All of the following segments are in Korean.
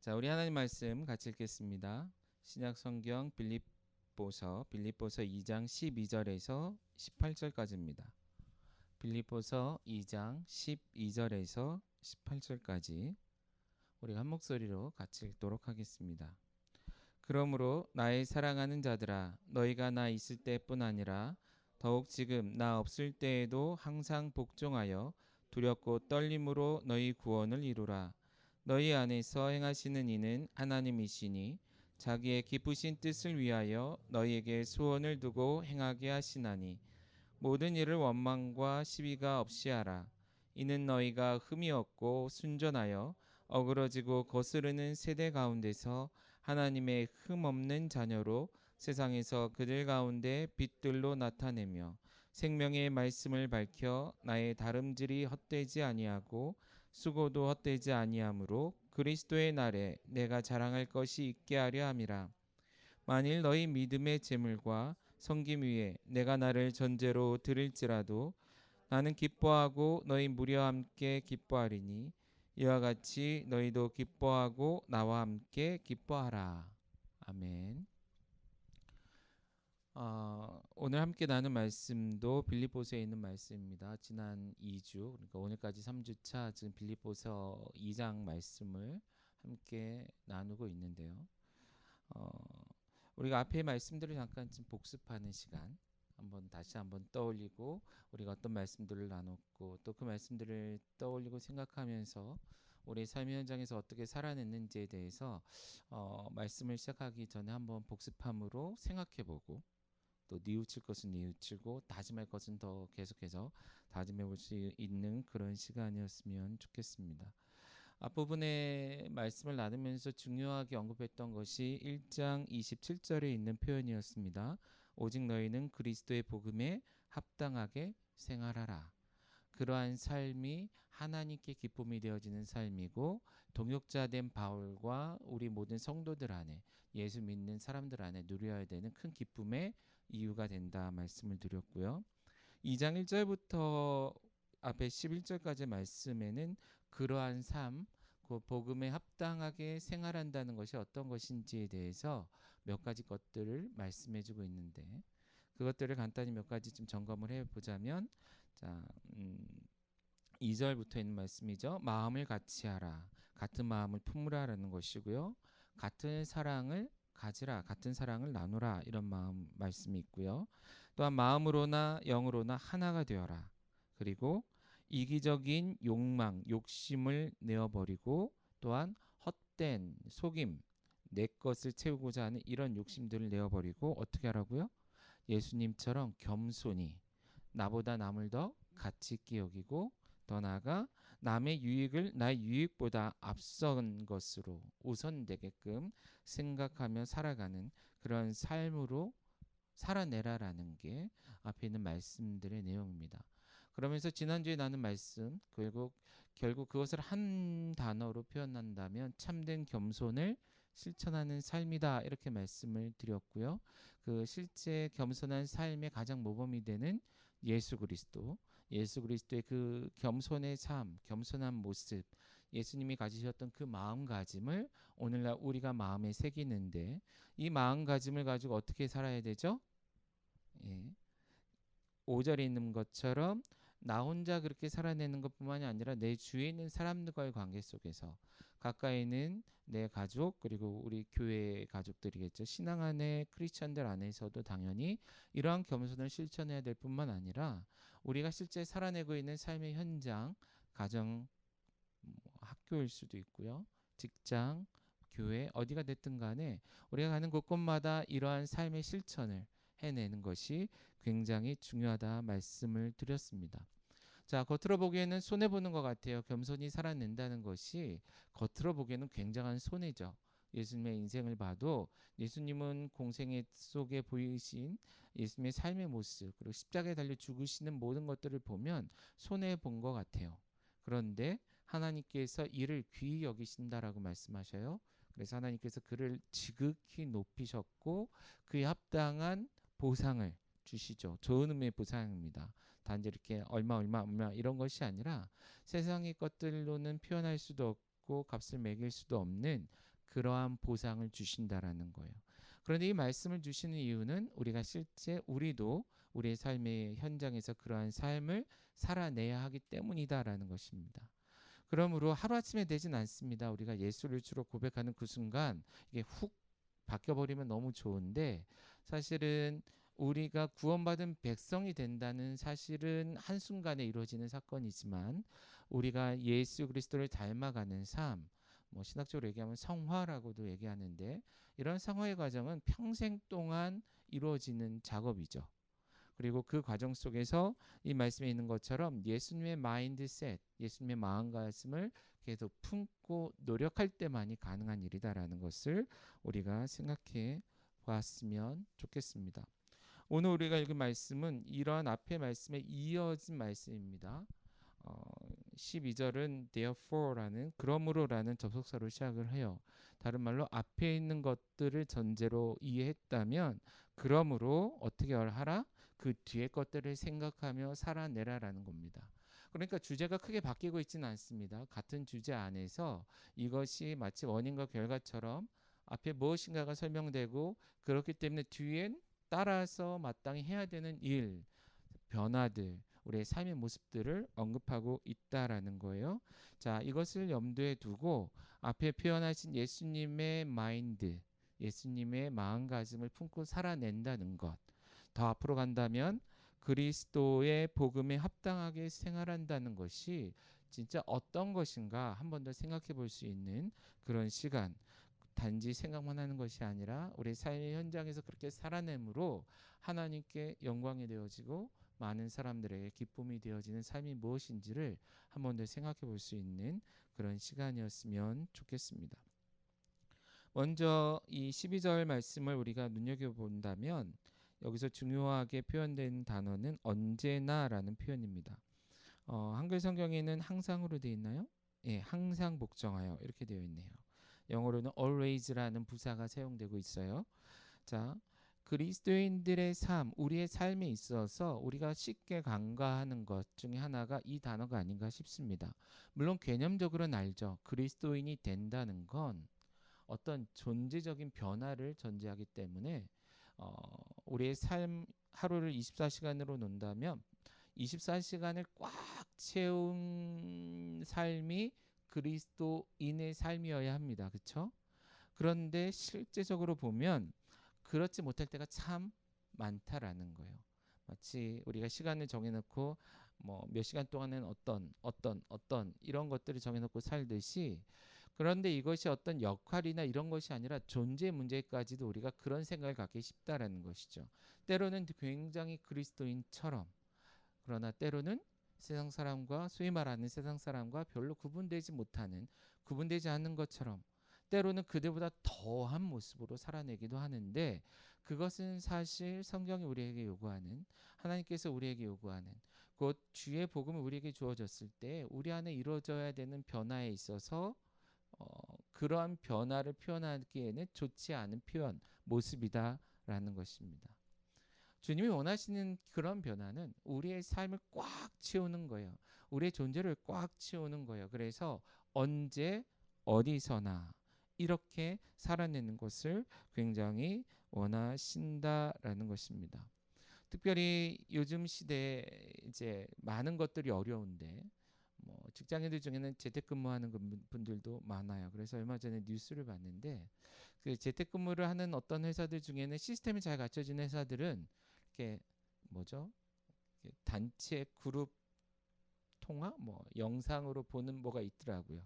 자, 우리 하나님 말씀 같이 읽겠습니다. 신약 성경 빌립보서 2장 12절에서 18절까지입니다. 빌립보서 2장 12절에서 18절까지 우리가 한 목소리로 같이 읽도록 하겠습니다. 그러므로 나의 사랑하는 자들아, 너희가 나 있을 때뿐 아니라 더욱 지금 나 없을 때에도 항상 복종하여 두렵고 떨림으로 너희 구원을 이루라. 너희 안에서 행하시는 이는 하나님이시니 자기의 기쁘신 뜻을 위하여 너희에게 소원을 두고 행하게 하시나니 모든 일을 원망과 시비가 없이 하라. 이는 너희가 흠이 없고 순전하여 어그러지고 거스르는 세대 가운데서 하나님의 흠 없는 자녀로 세상에서 그들 가운데 빛들로 나타내며 생명의 말씀을 밝혀 나의 다름질이 헛되지 아니하고 수고도 헛되지 아니하므로 그리스도의 날에 내가 자랑할 것이 있게 하려 함이라. 만일 너희 믿음의 재물과 섬김 위에 내가 나를 전제로 드릴지라도 나는 기뻐하고 너희 무리와 함께 기뻐하리니 이와 같이 너희도 기뻐하고 나와 함께 기뻐하라. 아멘. 오늘 함께 나눈 말씀도 빌립보서에 있는 말씀입니다. 지난 2주, 그러니까 오늘까지 3주차 지금 빌립보서 2장 말씀을 함께 나누고 있는데요. 우리가 앞에 말씀들을 잠깐 좀 복습하는 시간, 다시 한번 떠올리고 우리가 어떤 말씀들을 나눴고 또 그 말씀들을 떠올리고 생각하면서 우리 삶의 현장에서 어떻게 살아냈는지에 대해서 말씀을 시작하기 전에 한번 복습함으로 생각해보고 또 뉘우칠 것은 뉘우치고 다짐할 것은 더 계속해서 다짐해 볼 수 있는 그런 시간이었으면 좋겠습니다. 앞부분의 말씀을 나누면서 중요하게 언급했던 것이 1장 27절에 있는 표현이었습니다. 오직 너희는 그리스도의 복음에 합당하게 생활하라. 그러한 삶이 하나님께 기쁨이 되어지는 삶이고 동역자된 바울과 우리 모든 성도들 안에 예수 믿는 사람들 안에 누려야 되는 큰 기쁨의 이유가 된다 말씀을 드렸고요. 2장 1절부터 앞에 11절까지 말씀에는 그러한 삶, 그 복음에 합당하게 생활한다는 것이 어떤 것인지에 대해서 몇 가지 것들을 말씀해주고 있는데 그것들을 간단히 몇 가지 좀 점검을 해보자면 자, 2절부터 있는 말씀이죠. 마음을 같이 하라. 같은 마음을 품으라라는 것이고요. 같은 사랑을 가지라. 같은 사랑을 나누라. 이런 말씀이 있고요. 또한 마음으로나 영으로나 하나가 되어라. 그리고 이기적인 욕망, 욕심을 내어버리고 또한 헛된 속임, 내 것을 채우고자 하는 이런 욕심들을 내어버리고 어떻게 하라고요? 예수님처럼 겸손히 나보다 남을 더 가치 있게 여기고 더 나아가 남의 유익을 나의 유익보다 앞선 것으로 우선되게끔 생각하며 살아가는 그런 삶으로 살아내라라는 게 앞에 있는 말씀들의 내용입니다. 그러면서 지난주에 나눈 말씀 결국 그것을 한 단어로 표현한다면 참된 겸손을 실천하는 삶이다 이렇게 말씀을 드렸고요. 그 실제 겸손한 삶의 가장 모범이 되는 예수 그리스도의 그 겸손의 삶, 겸손한 모습, 예수님이 가지셨던 그 마음가짐을 오늘날 우리가 마음에 새기는데 이 마음가짐을 가지고 어떻게 살아야 되죠? 예. 5절에 있는 것처럼 나 혼자 그렇게 살아내는 것뿐만이 아니라 내 주위에 있는 사람들과의 관계 속에서 가까이 있는 내 가족 그리고 우리 교회 가족들이겠죠. 신앙 안에 크리스천들 안에서도 당연히 이러한 겸손을 실천해야 될 뿐만 아니라 우리가 실제 살아내고 있는 삶의 현장, 가정, 학교일 수도 있고요. 직장, 교회 어디가 됐든 간에 우리가 가는 곳곳마다 이러한 삶의 실천을 해내는 것이 굉장히 중요하다 말씀을 드렸습니다. 자, 겉으로 보기에는 손해보는 것 같아요. 겸손히 살아낸다는 것이 겉으로 보기에는 굉장한 손해죠. 예수님의 인생을 봐도 예수님은 공생 속에 보이신 예수님의 삶의 모습 그리고 십자가에 달려 죽으시는 모든 것들을 보면 손해본 것 같아요. 그런데 하나님께서 이를 귀히 여기신다라고 말씀하셔요. 그래서 하나님께서 그를 지극히 높이셨고 그에 합당한 보상을 주시죠. 좋은 의미의 보상입니다. 단지 이렇게 얼마 이런 것이 아니라 세상의 것들로는 표현할 수도 없고 값을 매길 수도 없는 그러한 보상을 주신다라는 거예요. 그런데 이 말씀을 주시는 이유는 우리가 실제 우리도 우리의 삶의 현장에서 그러한 삶을 살아내야 하기 때문이다라는 것입니다. 그러므로 하루아침에 되진 않습니다. 우리가 예수를 주로 고백하는 그 순간 이게 훅 바뀌어버리면 너무 좋은데, 사실은 우리가 구원받은 백성이 된다는 사실은 한순간에 이루어지는 사건이지만, 우리가 예수 그리스도를 닮아가는 삶, 뭐 신학적으로 얘기하면 성화라고도 얘기하는데, 이런 성화의 과정은 평생 동안 이루어지는 작업이죠. 그리고 그 과정 속에서 이 말씀에 있는 것처럼 예수님의 마인드셋, 예수님의 마음가짐을 계속 품고 노력할 때만이 가능한 일이다라는 것을 우리가 생각해 보았으면 좋겠습니다. 오늘 우리가 읽은 말씀은 이러한 앞의 말씀에 이어진 말씀입니다. 12절은 therefore라는 그러므로라는 접속사로 시작을 해요. 다른 말로 앞에 있는 것들을 전제로 이해했다면 그러므로 어떻게 하라? 그 뒤에 것들을 생각하며 살아내라라는 겁니다. 그러니까 주제가 크게 바뀌고 있지는 않습니다. 같은 주제 안에서 이것이 마치 원인과 결과처럼 앞에 무엇인가가 설명되고, 그렇기 때문에 뒤엔 따라서 마땅히 해야 되는 일, 변화들, 우리의 삶의 모습들을 언급하고 있다라는 거예요. 자, 이것을 염두에 두고 앞에 표현하신 예수님의 마인드, 예수님의 마음가짐을 품고 살아낸다는 것, 더 앞으로 간다면 그리스도의 복음에 합당하게 생활한다는 것이 진짜 어떤 것인가 한 번 더 생각해 볼 수 있는 그런 시간, 단지 생각만 하는 것이 아니라 우리 삶의 현장에서 그렇게 살아냄으로 하나님께 영광이 되어지고 많은 사람들에게 기쁨이 되어지는 삶이 무엇인지를 한 번 더 생각해 볼 수 있는 그런 시간이었으면 좋겠습니다. 먼저 이 12절 말씀을 우리가 눈여겨본다면 여기서 중요하게 표현된 단어는 언제나라는 표현입니다. 한글 성경에는 항상으로 되어 있나요? 예, 항상 복종하여 이렇게 되어 있네요. 영어로는 always라는 부사가 사용되고 있어요. 자, 그리스도인들의 삶, 우리의 삶에 있어서 우리가 쉽게 간과하는 것 중에 하나가 이 단어가 아닌가 싶습니다. 물론 개념적으로는 알죠. 그리스도인이 된다는 건 어떤 존재적인 변화를 전제하기 때문에 우리의 삶 하루를 24시간으로 논다면 24시간을 꽉 채운 삶이 그리스도인의 삶이어야 합니다. 그렇죠? 그런데 실제적으로 보면 그렇지 못할 때가 참 많다라는 거예요. 마치 우리가 시간을 정해놓고 뭐 몇 시간 동안은 어떤 이런 것들을 정해놓고 살듯이, 그런데 이것이 어떤 역할이나 이런 것이 아니라 존재 문제까지도 우리가 그런 생각을 갖기 쉽다라는 것이죠. 때로는 굉장히 그리스도인처럼, 그러나 때로는 세상 사람과, 소위 말하는 세상 사람과 별로 구분되지 않는 것처럼, 때로는 그들보다 더한 모습으로 살아내기도 하는데, 그것은 사실 성경이 우리에게 요구하는, 하나님께서 우리에게 요구하는 곧 주의 복음을 우리에게 주어졌을 때 우리 안에 이루어져야 되는 변화에 있어서 그러한 변화를 표현하기에는 좋지 않은 표현, 모습이다라는 것입니다. 주님이 원하시는 그런 변화는 우리의 삶을 꽉 채우는 거예요. 우리의 존재를 꽉 채우는 거예요. 그래서 언제 어디서나 이렇게 살아내는 것을 굉장히 원하신다라는 것입니다. 특별히 요즘 시대에 이제 많은 것들이 어려운데, 뭐 직장인들 중에는 재택근무하는 분들도 많아요. 그래서 얼마 전에 뉴스를 봤는데, 그 재택근무를 하는 어떤 회사들 중에는 시스템이 잘 갖춰진 회사들은 이렇게 뭐죠? 이렇게 단체 그룹 통화, 뭐 영상으로 보는 뭐가 있더라고요.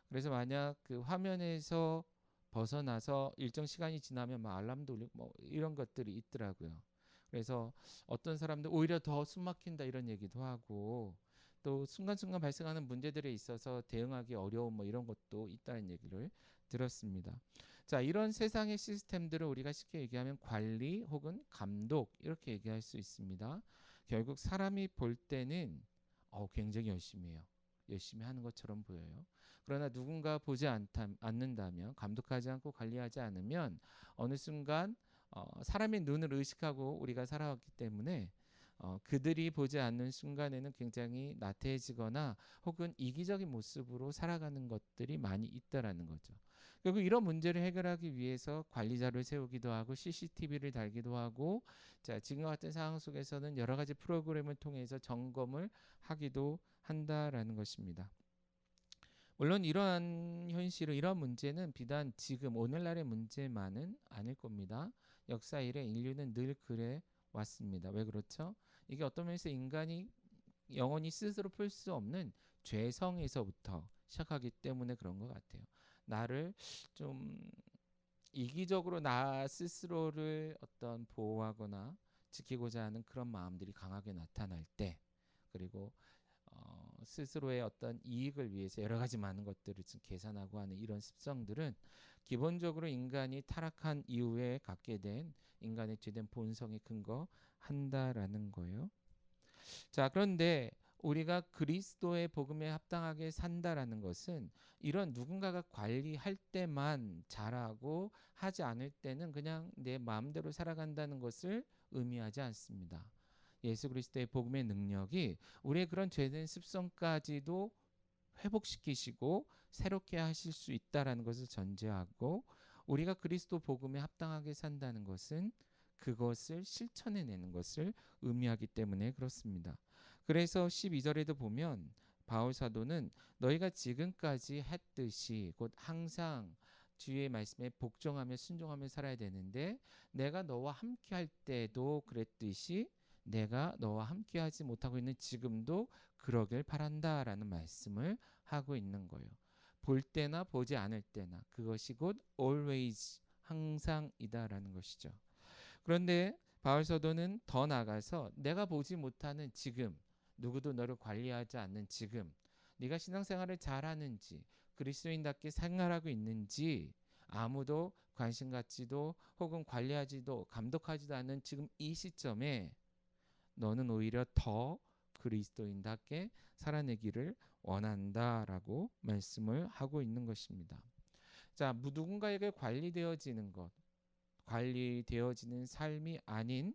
그래서 만약 그 화면에서 벗어나서 일정 시간이 지나면 막 알람도 울리고 뭐 이런 것들이 있더라고요. 그래서 어떤 사람들 오히려 더 숨막힌다 이런 얘기도 하고, 또 순간순간 발생하는 문제들에 있어서 대응하기 어려운 뭐 이런 것도 있다는 얘기를 들었습니다. 자, 이런 세상의 시스템들을 우리가 쉽게 얘기하면 관리 혹은 감독 이렇게 얘기할 수 있습니다. 결국 사람이 볼 때는 굉장히 열심히 해요. 열심히 하는 것처럼 보여요. 그러나 누군가 보지 않는다면, 감독하지 않고 관리하지 않으면 어느 순간 사람의 눈을 의식하고 우리가 살아왔기 때문에 그들이 보지 않는 순간에는 굉장히 나태해지거나 혹은 이기적인 모습으로 살아가는 것들이 많이 있다라는 거죠. 결국 이런 문제를 해결하기 위해서 관리자를 세우기도 하고 CCTV를 달기도 하고, 자, 지금과 같은 상황 속에서는 여러 가지 프로그램을 통해서 점검을 하기도 한다라는 것입니다. 물론 이러한 현실은, 이러한 문제는 비단 지금 오늘날의 문제만은 아닐 겁니다. 역사 이래 인류는 늘 그래 왔습니다. 왜 그렇죠? 이게 어떤 면에서 인간이 영원히 스스로 풀 수 없는 죄성에서부터 시작하기 때문에 그런 것 같아요. 나를 좀 이기적으로 나 스스로를 어떤 보호하거나 지키고자 하는 그런 마음들이 강하게 나타날 때, 그리고 스스로의 어떤 이익을 위해서 여러 가지 많은 것들을 좀 계산하고 하는 이런 습성들은 기본적으로 인간이 타락한 이후에 갖게 된 인간의 죄된 본성에 근거한다라는 거예요. 자, 그런데 우리가 그리스도의 복음에 합당하게 산다라는 것은 이런 누군가가 관리할 때만 잘하고 하지 않을 때는 그냥 내 마음대로 살아간다는 것을 의미하지 않습니다. 예수 그리스도의 복음의 능력이 우리의 그런 죄된 습성까지도 회복시키시고 새롭게 하실 수 있다라는 것을 전제하고, 우리가 그리스도 복음에 합당하게 산다는 것은 그것을 실천해내는 것을 의미하기 때문에 그렇습니다. 그래서 12절에도 보면 바울 사도는 너희가 지금까지 했듯이, 곧 항상 주의 말씀에 복종하며 순종하며 살아야 되는데, 내가 너와 함께 할 때도 그랬듯이 내가 너와 함께 하지 못하고 있는 지금도 그러길 바란다라는 말씀을 하고 있는 거예요. 볼 때나 보지 않을 때나, 그것이 곧 always, 항상이다라는 것이죠. 그런데 바울 사도는 더 나아가서 내가 보지 못하는 지금, 누구도 너를 관리하지 않는 지금, 네가 신앙생활을 잘하는지 그리스도인답게 생활하고 있는지 아무도 관심 갖지도 혹은 관리하지도 감독하지도 않는 지금 이 시점에 너는 오히려 더 그리스도인답게 살아내기를 원한다라고 말씀을 하고 있는 것입니다. 자, 누군가에게 관리되어지는 것, 관리되어지는 삶이 아닌,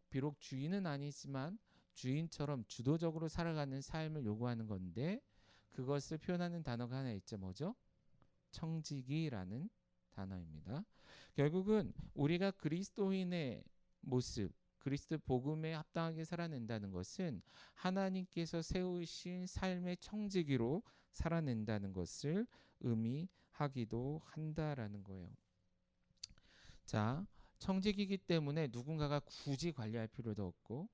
비록 주인은 아니지만 주인처럼 주도적으로 살아가는 삶을 요구하는 건데, 그것을 표현하는 단어가 하나 있죠. 뭐죠? 청지기라는 단어입니다. 결국은 우리가 그리스도인의 모습, 그리스도 복음에 합당하게 살아낸다는 것은 하나님께서 세우신 삶의 청지기로 살아낸다는 것을 의미하기도 한다라는 거예요. 자, 청지기이기 때문에 누군가가 굳이 관리할 필요도 없고,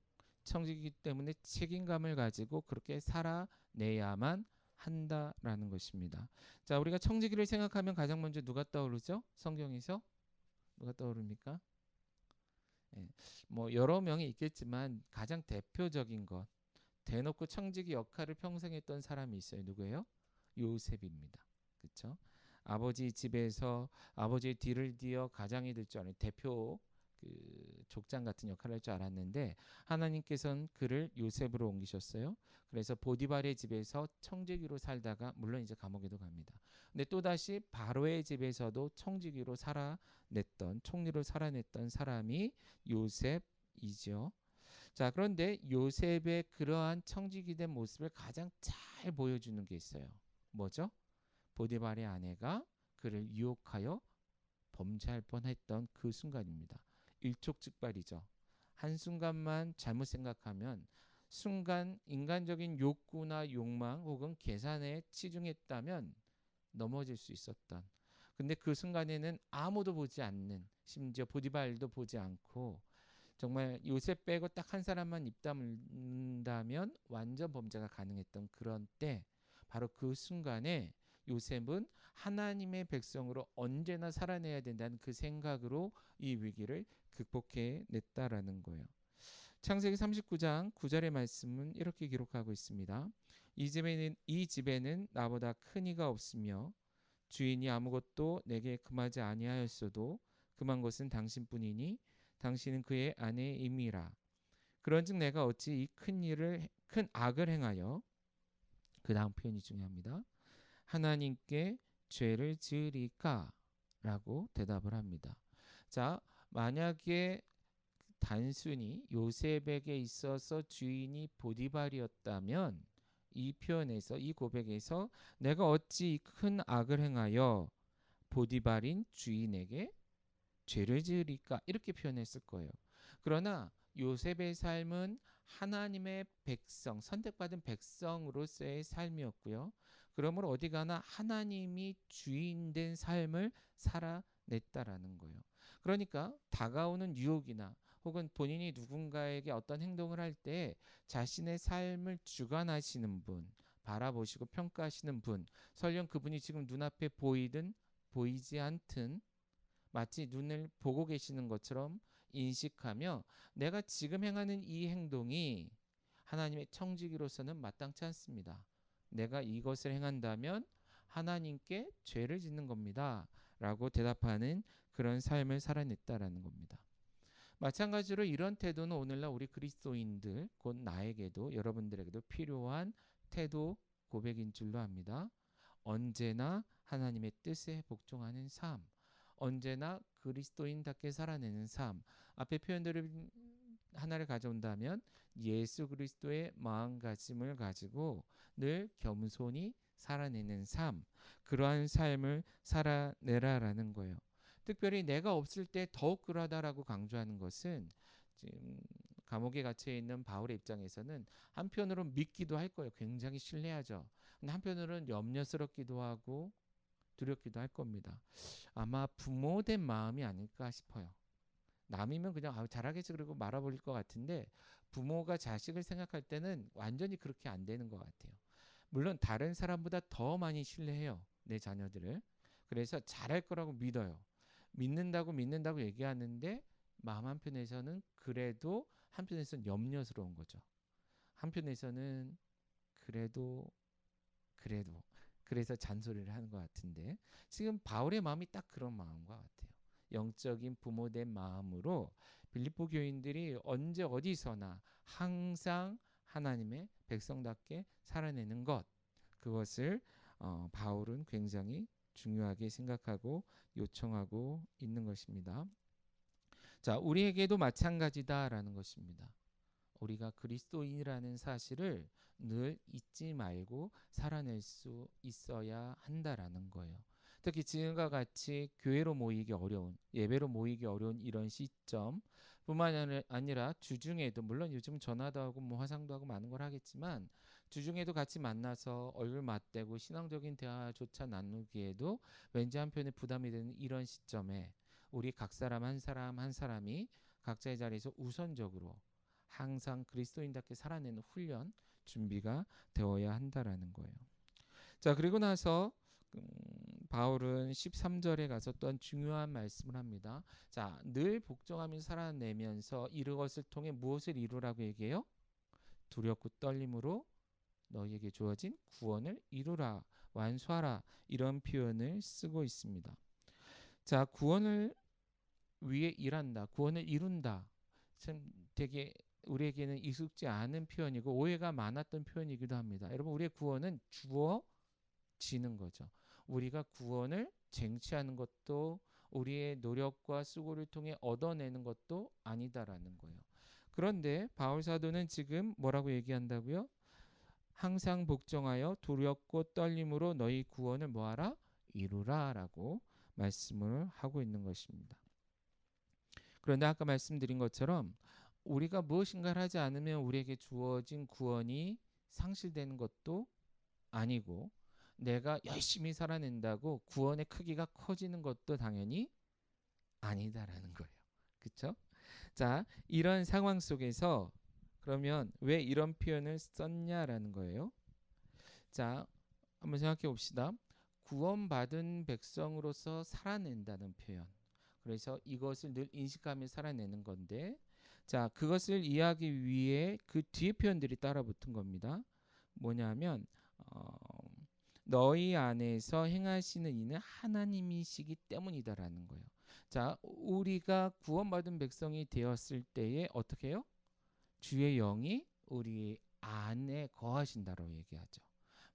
청지기이기 때문에 책임감을 가지고 그렇게 살아내야만 한다라는 것입니다. 자, 우리가 청지기를 생각하면 가장 먼저 누가 떠오르죠? 성경에서 누가 떠오릅니까? 예, 뭐 여러 명이 있겠지만 가장 대표적인 것, 대놓고 청지기 역할을 평생 했던 사람이 있어요. 누구예요? 요셉입니다. 그렇죠? 아버지 집에서 아버지의 뒤를 이어 가장이 될 줄 아는 대표, 그 족장 같은 역할을 할 줄 알았는데 하나님께서는 그를 요셉으로 옮기셨어요. 그래서 보디발의 집에서 청지기로 살다가 물론 이제 감옥에도 갑니다. 근데 또다시 바로의 집에서도 청지기로 살아냈던, 총리로 살아냈던 사람이 요셉이죠. 자, 그런데 요셉의 그러한 청지기된 모습을 가장 잘 보여주는 게 있어요. 뭐죠? 보디발의 아내가 그를 유혹하여 범죄할 뻔했던 그 순간입니다. 일촉즉발이죠. 한순간만 잘못 생각하면, 순간 인간적인 욕구나 욕망 혹은 계산에 치중했다면 넘어질 수 있었던, 근데 그 순간에는 아무도 보지 않는, 심지어 보디발도 보지 않고 정말 요셉 빼고 딱 한 사람만 입 다문다면 완전 범죄가 가능했던 그런 때, 바로 그 순간에 요셉은 하나님의 백성으로 언제나 살아내야 된다는 그 생각으로 이 위기를 극복해냈다라는 거예요. 창세기 39장 9절의 말씀은 이렇게 기록하고 있습니다. 이 집에는 나보다 큰 이가 없으며 주인이 아무것도 내게 금하지 아니하였어도 금한 것은 당신뿐이니 당신은 그의 아내임이라. 그런즉 내가 어찌 이 큰 악을 행하여, 그 다음 표현이 중요합니다. 하나님께 죄를 지으리까? 라고 대답을 합니다. 자, 만약에 단순히 요셉에게 있어서 주인이 보디발이었다면 이 표현에서, 이 고백에서 내가 어찌 큰 악을 행하여 보디발인 주인에게 죄를 지으리까 이렇게 표현했을 거예요. 그러나 요셉의 삶은 하나님의 백성, 선택받은 백성으로서의 삶이었고요. 그러므로 어디 가나 하나님이 주인된 삶을 살아냈다라는 거예요. 그러니까 다가오는 유혹이나 혹은 본인이 누군가에게 어떤 행동을 할 때 자신의 삶을 주관하시는 분, 바라보시고 평가하시는 분, 설령 그분이 지금 눈앞에 보이든 보이지 않든 마치 눈을 보고 계시는 것처럼 인식하며 내가 지금 행하는 이 행동이 하나님의 청지기로서는 마땅치 않습니다. 내가 이것을 행한다면 하나님께 죄를 짓는 겁니다. 라고 대답하는 그런 삶을 살아냈다라는 겁니다. 마찬가지로 이런 태도는 오늘날 우리 그리스도인들, 곧 나에게도 여러분들에게도 필요한 태도 고백인 줄로 압니다. 언제나 하나님의 뜻에 복종하는 삶, 언제나 그리스도인답게 살아내는 삶. 앞에 표현들을 하나를 가져온다면 예수 그리스도의 마음가짐을 가지고 늘 겸손히 살아내는 삶, 그러한 삶을 살아내라라는 거예요. 특별히 내가 없을 때 더욱 그러하다라고 강조하는 것은 지금 감옥에 갇혀 있는 바울의 입장에서는 한편으로는 믿기도 할 거예요. 굉장히 신뢰하죠. 근데 한편으로는 염려스럽기도 하고 두렵기도 할 겁니다. 아마 부모된 마음이 아닐까 싶어요. 남이면 그냥 잘하겠지 그러고 말아버릴 것 같은데 부모가 자식을 생각할 때는 완전히 그렇게 안 되는 것 같아요. 물론 다른 사람보다 더 많이 신뢰해요. 내 자녀들을. 그래서 잘할 거라고 믿어요. 믿는다고 얘기하는데 마음 한편에서는 그래도 한편에서는 염려스러운 거죠. 한편에서는 그래도 그래서 잔소리를 하는 것 같은데 지금 바울의 마음이 딱 그런 마음과 같아요. 영적인 부모된 마음으로 빌립보 교인들이 언제 어디서나 항상 하나님의 백성답게 살아내는 것, 그것을 바울은 굉장히 중요하게 생각하고 요청하고 있는 것입니다. 자, 우리에게도 마찬가지다라는 것입니다. 우리가 그리스도인이라는 사실을 늘 잊지 말고 살아낼 수 있어야 한다라는 거예요. 특히 지금과 같이 교회로 모이기 어려운, 예배로 모이기 어려운 이런 시점 뿐만 아니라 주중에도, 물론 요즘 전화도 하고 뭐 화상도 하고 많은 걸 하겠지만 주중에도 같이 만나서 얼굴 맞대고 신앙적인 대화조차 나누기에도 왠지 한편에 부담이 되는 이런 시점에 우리 각 사람 한 사람 한 사람이 각자의 자리에서 우선적으로 항상 그리스도인답게 살아내는 훈련 준비가 되어야 한다라는 거예요. 자, 그리고 나서 바울은 13절에 가서 또한 중요한 말씀을 합니다. 자, 늘 복종하며 살아내면서 이것을 통해 무엇을 이루라고 얘기해요? 두렵고 떨림으로 너희에게 주어진 구원을 이루라, 완수하라, 이런 표현을 쓰고 있습니다. 자, 구원을 위해 일한다, 구원을 이룬다. 참 되게 우리에게는 익숙지 않은 표현이고 오해가 많았던 표현이기도 합니다. 여러분, 우리의 구원은 주어지는 거죠. 우리가 구원을 쟁취하는 것도 우리의 노력과 수고를 통해 얻어내는 것도 아니다라는 거예요. 그런데 바울 사도는 지금 뭐라고 얘기한다고요? 항상 복종하여 두렵고 떨림으로 너희 구원을 뭐하라? 이루라라고 말씀을 하고 있는 것입니다. 그런데 아까 말씀드린 것처럼 우리가 무엇인가를 하지 않으면 우리에게 주어진 구원이 상실되는 것도 아니고 내가 열심히 살아낸다고 구원의 크기가 커지는 것도 당연히 아니다라는 거예요. 그렇죠? 자, 이런 상황 속에서 그러면 왜 이런 표현을 썼냐라는 거예요. 자, 한번 생각해 봅시다. 구원받은 백성으로서 살아낸다는 표현. 그래서 이것을 늘 인식하며 살아내는 건데, 자, 그것을 이해하기 위해 그 뒤에 표현들이 따라 붙은 겁니다. 뭐냐면 너희 안에서 행하시는 이는 하나님이시기 때문이다라는 거예요. 자, 우리가 구원받은 백성이 되었을 때에 어떻게 해요? 주의 영이 우리 안에 거하신다라고 얘기하죠.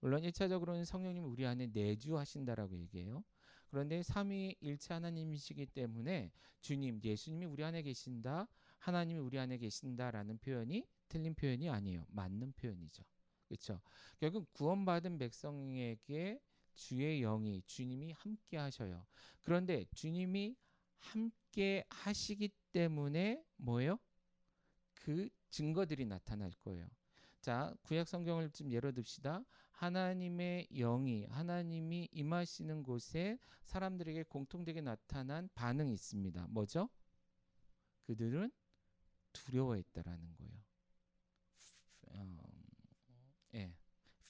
물론 1차적으로는 성령님이 우리 안에 내주하신다라고 얘기해요. 그런데 삼위일체 하나님이시기 때문에 주님, 예수님이 우리 안에 계신다, 하나님이 우리 안에 계신다라는 표현이 틀린 표현이 아니에요. 맞는 표현이죠. 그렇죠? 결국 구원받은 백성에게 주의 영이 주님이 함께 하셔요. 그런데 주님이 함께 하시기 때문에 뭐예요? 그 증거들이 나타날 거예요. 자, 구약 성경을 좀 예로 듭시다. 하나님의 영이 하나님이 임하시는 곳에 사람들에게 공통되게 나타난 반응이 있습니다. 뭐죠? 그들은 두려워했다라는 거예요. 예,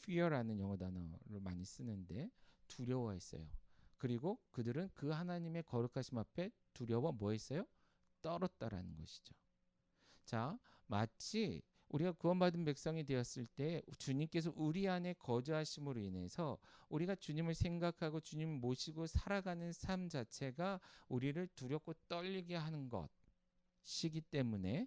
fear라는 영어 단어를 많이 쓰는데 두려워했어요. 그리고 그들은 그 하나님의 거룩하심 앞에 두려워 뭐 했어요? 떨었다라는 것이죠. 자, 마치 우리가 구원받은 백성이 되었을 때 주님께서 우리 안에 거주하심으로 인해서 우리가 주님을 생각하고 주님을 모시고 살아가는 삶 자체가 우리를 두렵고 떨리게 하는 것이기 때문에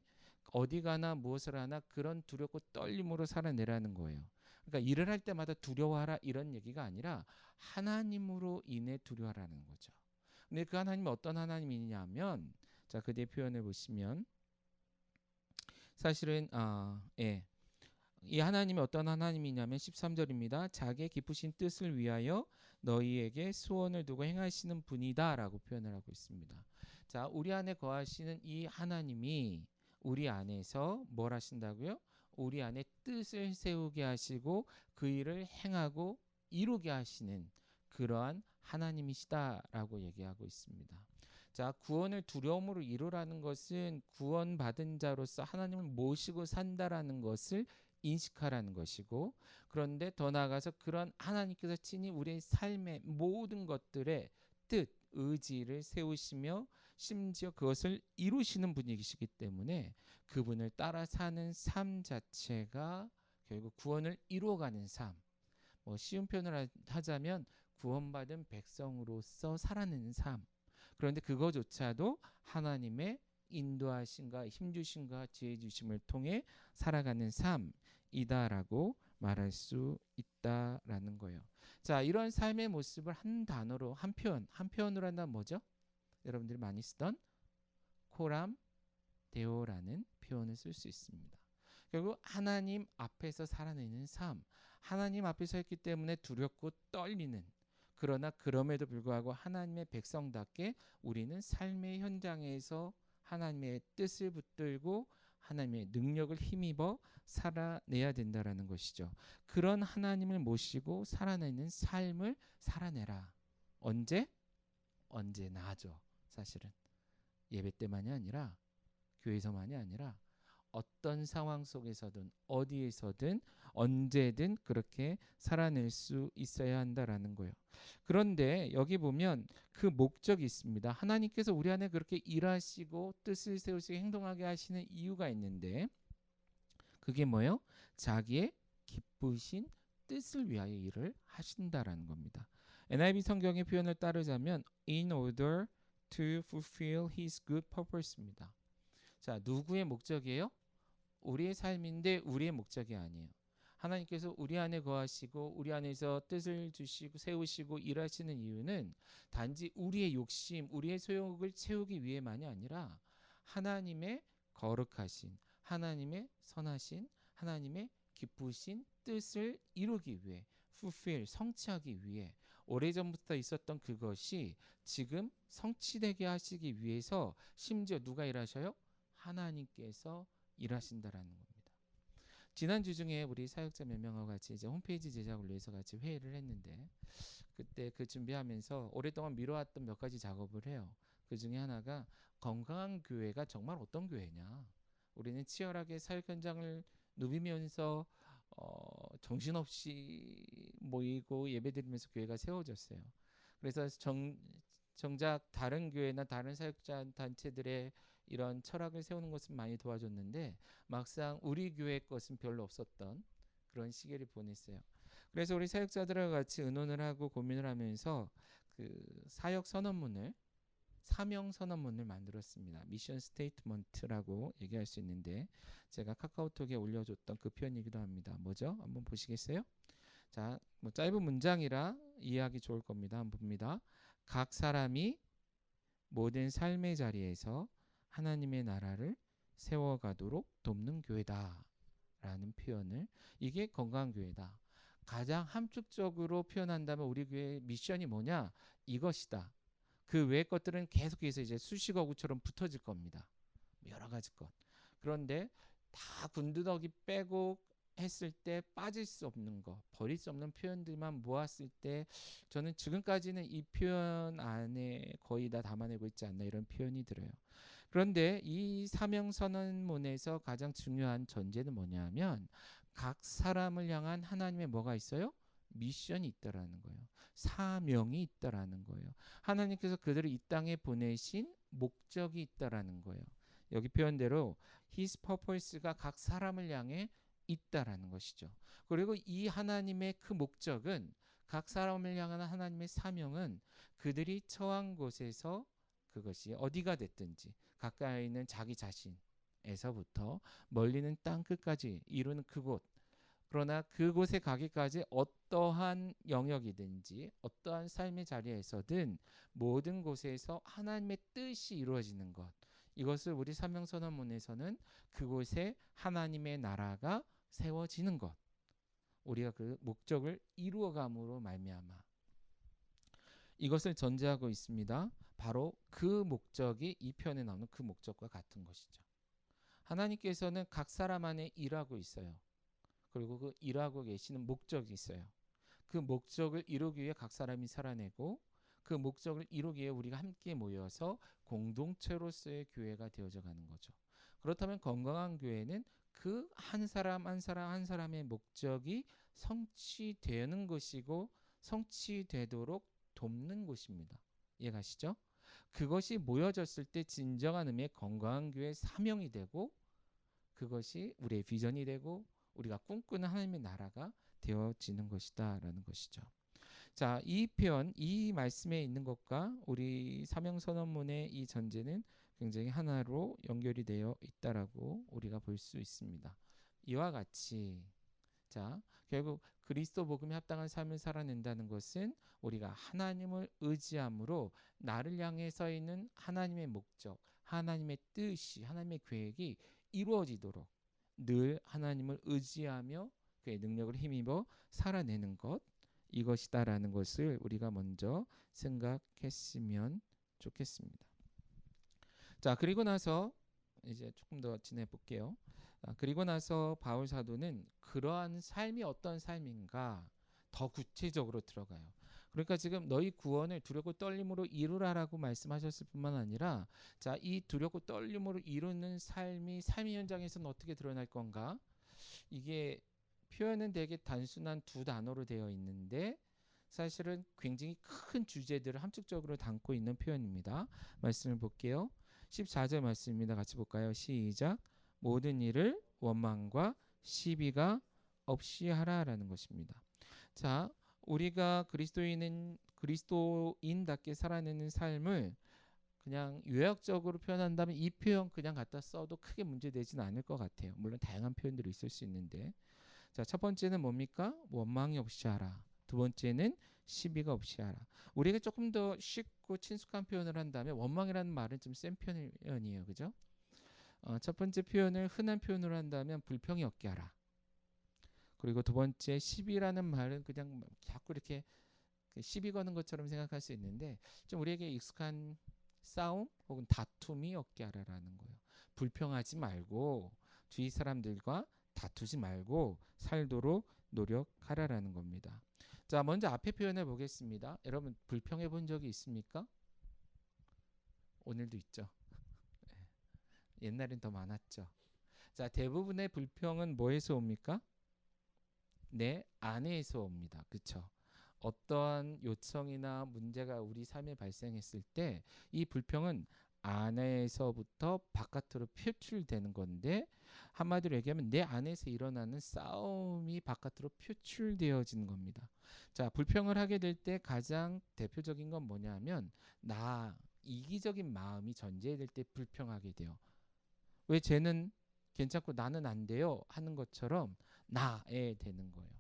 어디 가나 무엇을 하나 그런 두렵고 떨림으로 살아내라는 거예요. 그러니까 일을 할 때마다 두려워하라 이런 얘기가 아니라 하나님으로 인해 두려워하라는 거죠. 근데 그 하나님이 어떤 하나님이냐면 자, 그 뒤에 표현을 보시면 사실은 이 하나님이 어떤 하나님이냐면 13절입니다. 자기의 기쁘신 뜻을 위하여 너희에게 소원을 두고 행하시는 분이다라고 표현을 하고 있습니다. 자, 우리 안에 거하시는 이 하나님이 우리 안에서 뭘 하신다고요? 우리 안에 뜻을 세우게 하시고 그 일을 행하고 이루게 하시는 그러한 하나님이시다라고 얘기하고 있습니다. 자, 구원을 두려움으로 이루라는 것은 구원받은 자로서 하나님을 모시고 산다라는 것을 인식하라는 것이고, 그런데 더 나아가서 그런 하나님께서 친히 우리의 삶의 모든 것들의 뜻, 의지를 세우시며 심지어 그것을 이루시는 분이시기 때문에 그분을 따라 사는 삶 자체가 결국 구원을 이루어가는 삶. 뭐 쉬운 표현을 하자면 구원받은 백성으로서 살아내는 삶. 그런데 그거조차도 하나님의 인도하심과 힘주심과 지혜 주심을 통해 살아가는 삶이다라고 말할 수 있다라는 거예요. 자, 이런 삶의 모습을 한 단어로 한 표현으로 한다면 뭐죠? 여러분들이 많이 쓰던 코람 데오라는 표현을 쓸 수 있습니다. 결국 하나님 앞에서 살아내는 삶, 하나님 앞에서 했기 때문에 두렵고 떨리는, 그러나 그럼에도 불구하고 하나님의 백성답게 우리는 삶의 현장에서 하나님의 뜻을 붙들고 하나님의 능력을 힘입어 살아내야 된다라는 것이죠. 그런 하나님을 모시고 살아내는 삶을 살아내라. 언제? 언제나죠. 사실은 예배 때만이 아니라 교회에서만이 아니라 어떤 상황 속에서든 어디에서든 언제든 그렇게 살아낼 수 있어야 한다라는 거예요. 그런데 여기 보면 그 목적이 있습니다. 하나님께서 우리 안에 그렇게 일하시고 뜻을 세우시고 행동하게 하시는 이유가 있는데 그게 뭐예요? 자기의 기쁘신 뜻을 위하여 일을 하신다라는 겁니다. NIV 성경의 표현을 따르자면 in order to fulfill his good purpose입니다. 자, 누구의 목적이에요? 우리의 삶인데 우리의 목적이 아니에요. 하나님께서 우리 안에 거하시고 우리 안에서 뜻을 주시고 세우시고 일하시는 이유는 단지 우리의 욕심, 우리의 소욕을 채우기 위해만이 아니라 하나님의 거룩하신, 하나님의 선하신, 하나님의 기쁘신 뜻을 이루기 위해, fulfill, 성취하기 위해 오래전부터 있었던 그것이 지금 성취되게 하시기 위해서 심지어 누가 일하셔요? 하나님께서 일하신다라는 겁니다. 지난주 중에 우리 사역자 몇 명하고 같이 이제 홈페이지 제작을 위해서 같이 회의를 했는데 그때 그 준비하면서 오랫동안 미뤄왔던 몇 가지 작업을 해요. 그 중에 하나가 건강한 교회가 정말 어떤 교회냐. 우리는 치열하게 사역 현장을 누비면서 정신없이 모이고 예배드리면서 교회가 세워졌어요. 그래서 정작 다른 교회나 다른 사역자 단체들의 이런 철학을 세우는 것은 많이 도와줬는데 막상 우리 교회 것은 별로 없었던 그런 시기를 보냈어요. 그래서 우리 사역자들과 같이 의논을 하고 고민을 하면서 그 사역 선언문을 사명 선언문을 만들었습니다. 미션 스테이트먼트라고 얘기할 수 있는데 제가 카카오톡에 올려줬던 그 표현이기도 합니다. 뭐죠? 한번 보시겠어요? 자, 뭐 짧은 문장이라 이해하기 좋을 겁니다. 한번 봅니다. 각 사람이 모든 삶의 자리에서 하나님의 나라를 세워가도록 돕는 교회다 라는 표현을, 이게 건강한 교회다. 가장 함축적으로 표현한다면 우리 교회의 미션이 뭐냐? 이것이다. 그 외의 것들은 계속해서 이제 수식어구처럼 붙어질 겁니다. 여러 가지 것. 그런데 다 군더더기 빼고 했을 때 빠질 수 없는 거, 버릴 수 없는 표현들만 모았을 때 저는 지금까지는 이 표현 안에 거의 다 담아내고 있지 않나 이런 표현이 들어요. 그런데 이 사명선언문에서 가장 중요한 전제는 뭐냐면 각 사람을 향한 하나님의 뭐가 있어요? 미션이 있다라는 거예요. 사명이 있다라는 거예요. 하나님께서 그들을 이 땅에 보내신 목적이 있다라는 거예요. 여기 표현대로 His purpose가 각 사람을 향해 있다라는 것이죠. 그리고 이 하나님의 그 목적은 각 사람을 향한 하나님의 사명은 그들이 처한 곳에서 그것이 어디가 됐든지 가까이 있는 자기 자신에서부터 멀리는 땅 끝까지 이루는 그곳, 그러나 그곳에 가기까지 어떠한 영역이든지 어떠한 삶의 자리에서든 모든 곳에서 하나님의 뜻이 이루어지는 것, 이것을 우리 사명선언문에서는 그곳에 하나님의 나라가 세워지는 것, 우리가 그 목적을 이루어감으로 말미암아 이것을 전제하고 있습니다. 바로 그 목적이 이 편에 나오는 그 목적과 같은 것이죠. 하나님께서는 각 사람 안에 일하고 있어요. 그리고 그 일하고 계시는 목적이 있어요. 그 목적을 이루기 위해 각 사람이 살아내고 그 목적을 이루기 위해 우리가 함께 모여서 공동체로서의 교회가 되어져 가는 거죠. 그렇다면 건강한 교회는 그 한 사람 한 사람 한 사람의 목적이 성취되는 것이고 성취되도록 돕는 곳입니다. 이해가시죠? 그것이 모여졌을 때 진정한 의미의 건강한 교회의 사명이 되고 그것이 우리의 비전이 되고 우리가 꿈꾸는 하나님의 나라가 되어지는 것이다라는 것이죠. 자, 이 표현, 이 말씀에 있는 것과 우리 사명선언문의 이 전제는 굉장히 하나로 연결이 되어 있다라고 우리가 볼 수 있습니다. 이와 같이 자, 결국 그리스도 복음에 합당한 삶을 살아낸다는 것은 우리가 하나님을 의지함으로 나를 향해 서 있는 하나님의 목적, 하나님의 뜻이, 하나님의 계획이 이루어지도록 늘 하나님을 의지하며 그의 능력을 힘입어 살아내는 것, 이것이다라는 것을 우리가 먼저 생각했으면 좋겠습니다. 자, 그리고 나서 이제 조금 더 진행해 볼게요. 그리고 나서 바울 사도는 그러한 삶이 어떤 삶인가 더 구체적으로 들어가요. 그러니까 지금 너희 구원을 두렵고 떨림으로 이루라라고 말씀하셨을 뿐만 아니라 자, 이 두렵고 떨림으로 이루는 삶이 삶의 현장에서는 어떻게 드러날 건가? 이게 표현은 되게 단순한 두 단어로 되어 있는데 사실은 굉장히 큰 주제들을 함축적으로 담고 있는 표현입니다. 말씀을 볼게요. 14절 말씀입니다. 같이 볼까요? 시작. 모든 일을 원망과 시비가 없이 하라라는 것입니다. 자, 우리가 그리스도인답게 살아내는 삶을 그냥 요약적으로 표현한다면 이 표현 그냥 갖다 써도 크게 문제되지는 않을 것 같아요. 물론 다양한 표현들이 있을 수 있는데 자, 첫 번째는 뭡니까? 원망이 없이 하라. 두 번째는 시비가 없이 하라. 우리가 조금 더 쉽고 친숙한 표현을 한다면 원망이라는 말은 좀 센 표현이에요. 그죠? 첫 번째 표현을 흔한 표현으로 한다면 불평이 없게 하라. 그리고 두 번째 시비라는 말은 그냥 자꾸 이렇게 시비 거는 것처럼 생각할 수 있는데 좀 우리에게 익숙한 싸움 혹은 다툼이 없게 하라라는 거예요. 불평하지 말고 주위 사람들과 다투지 말고 살도록 노력하라라는 겁니다. 자, 먼저 앞에 표현해 보겠습니다. 여러분 불평해 본 적이 있습니까? 오늘도 있죠. 옛날엔 더 많았죠. 자, 대부분의 불평은 뭐에서 옵니까? 내 안에서 옵니다. 그렇죠? 어떠한 요청이나 문제가 우리 삶에 발생했을 때 이 불평은 안에서부터 바깥으로 표출되는 건데 한마디로 얘기하면 내 안에서 일어나는 싸움이 바깥으로 표출되어지는 겁니다. 자, 불평을 하게 될 때 가장 대표적인 건 뭐냐면 나 이기적인 마음이 전제될 때 불평하게 돼요. 왜 쟤는 괜찮고 나는 안 돼요 하는 것처럼 나에 되는 거예요.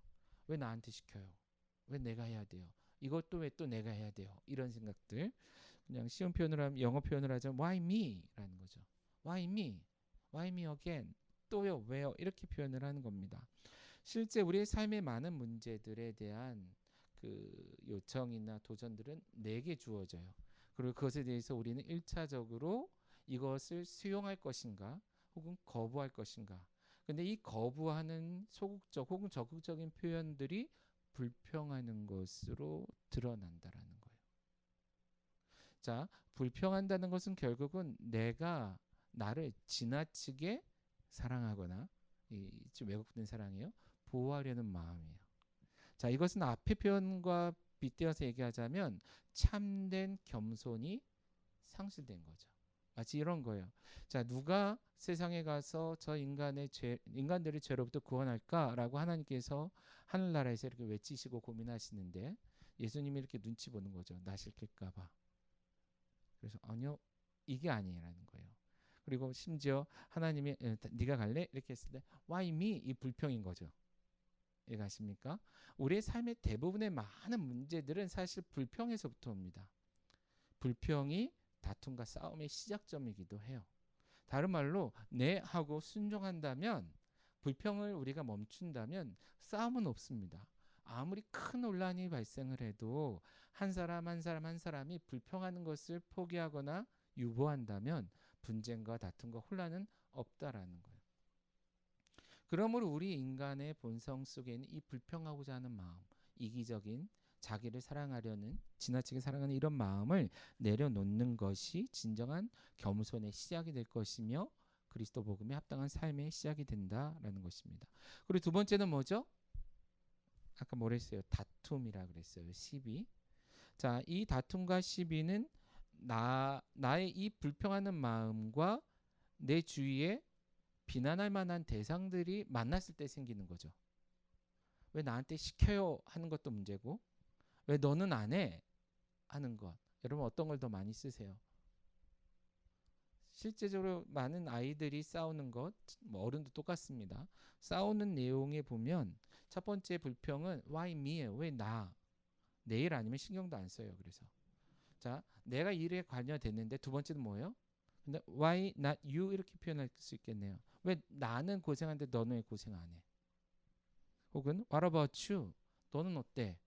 왜 나한테 시켜요? 왜 내가 해야 돼요? 이것도 왜 또 내가 해야 돼요? 이런 생각들. 그냥 쉬운 표현으로 하면 영어 표현을 하자면 why me?라는 거죠. why me? why me again? 또요? 왜요? 이렇게 표현을 하는 겁니다. 실제 우리의 삶의 많은 문제들에 대한 그 요청이나 도전들은 내게 주어져요. 그리고 그것에 대해서 우리는 1차적으로 이것을 수용할 것인가 혹은 거부할 것인가. 근데 이 거부하는 소극적 혹은 적극적인 표현들이 불평하는 것으로 드러난다라는 거예요. 자, 불평한다는 것은 결국은 내가 나를 지나치게 사랑하거나 좀 왜곡된 사랑이에요. 보호하려는 마음이에요. 자, 이것은 앞의 표현과 빗대어서 얘기하자면 참된 겸손이 상실된 거죠. 마치 이런 거예요. 자, 누가 세상에 가서 저 인간들을 죄로부터 구원할까라고 하나님께서 하늘나라에서 이렇게 외치시고 고민하시는데 예수님이 이렇게 눈치 보는 거죠. 나 시킬까봐. 그래서 아니요, 이게 아니라는 거예요. 그리고 심지어 하나님이 네가 갈래? 이렇게 했을 때 why me? 이 불평인 거죠. 이해가십니까? 우리의 삶의 대부분의 많은 문제들은 사실 불평에서부터 옵니다. 불평이 다툼과 싸움의 시작점이기도 해요. 다른 말로 네 하고 순종한다면, 불평을 우리가 멈춘다면 싸움은 없습니다. 아무리 큰 논란이 발생을 해도 한 사람 한 사람 한 사람이 불평하는 것을 포기하거나 유보한다면 분쟁과 다툼과 혼란은 없다라는 거예요. 그러므로 우리 인간의 본성 속에 있는 이 불평하고자 하는 마음, 이기적인 자기를 사랑하려는 지나치게 사랑하는 이런 마음을 내려놓는 것이 진정한 겸손의 시작이 될 것이며 그리스도 복음에 합당한 삶의 시작이 된다라는 것입니다. 그리고 두 번째는 뭐죠? 아까 뭐라 했어요? 다툼이라 그랬어요. 시비. 자, 이 다툼과 시비는 나의 이 불평하는 마음과 내 주위에 비난할 만한 대상들이 만났을 때 생기는 거죠. 왜 나한테 시켜요 하는 것도 문제고, 왜 너는 안 해 하는 것. 여러분 어떤 걸 더 많이 쓰세요? 실제적으로 많은 아이들이 싸우는 것, 뭐 어른도 똑같습니다. 싸우는 내용에 보면 첫 번째 불평은 why me예요. 왜 나? 내 일 아니면 신경도 안 써요. 그래서 자, 내가 일에 관여됐는데 두 번째는 뭐예요? 근데 why not you 이렇게 표현할 수 있겠네요. 왜 나는 고생하는데 너는 왜 고생 안 해? 혹은 what about you? 너는 어때?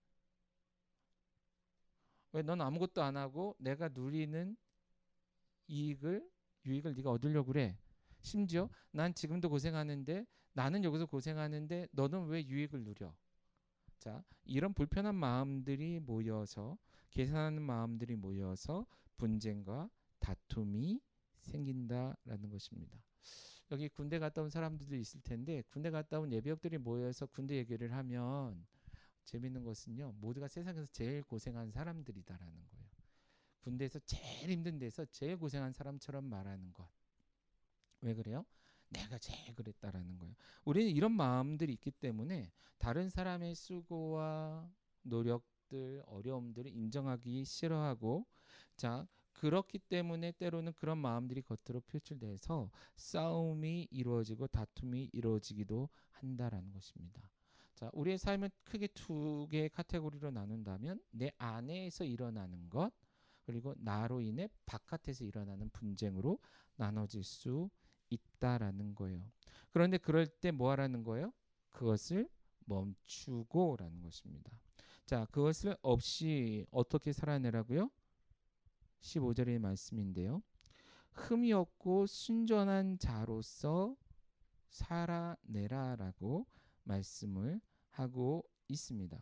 왜 넌 아무것도 안 하고 내가 누리는 유익을 네가 얻으려고 그래? 심지어 난 지금도 고생하는데 나는 여기서 고생하는데 너는 왜 유익을 누려? 자, 이런 불편한 마음들이 모여서 계산하는 마음들이 모여서 분쟁과 다툼이 생긴다라는 것입니다. 여기 군대 갔다 온 사람들도 있을 텐데 군대 갔다 온 예비역들이 모여서 군대 얘기를 하면 재밌는 것은요. 모두가 세상에서 제일 고생한 사람들이다라는 거예요. 군대에서 제일 힘든 데서 제일 고생한 사람처럼 말하는 것. 왜 그래요? 내가 제일 그랬다라는 거예요. 우리는 이런 마음들이 있기 때문에 다른 사람의 수고와 노력들, 어려움들을 인정하기 싫어하고, 자, 그렇기 때문에 때로는 그런 마음들이 겉으로 표출돼서 싸움이 이루어지고 다툼이 이루어지기도 한다라는 것입니다. 자, 우리의 삶은 크게 두 개의 카테고리로 나눈다면 내 안에서 일어나는 것, 그리고 나로 인해 바깥에서 일어나는 분쟁으로 나눠질 수 있다라는 거예요. 그런데 그럴 때 뭐 하라는 거예요? 그것을 멈추고라는 것입니다. 자, 그것을 없이 어떻게 살아내라고요? 15절의 말씀인데요. 흠이 없고 순전한 자로서 살아내라라고 말씀을 하고 있습니다.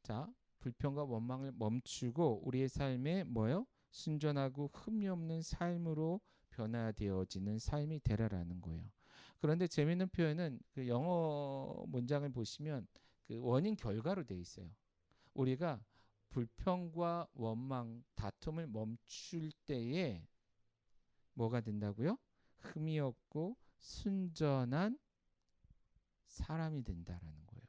자, 불평과 원망을 멈추고 우리의 삶에 뭐요? 순전하고 흠이 없는 삶으로 변화되어지는 삶이 되라라는 거예요. 그런데 재미있는 표현은 그 영어 문장을 보시면 그 원인 결과로 돼 있어요. 우리가 불평과 원망, 다툼을 멈출 때에 뭐가 된다고요? 흠이 없고 순전한 사람이 된다라는 거예요.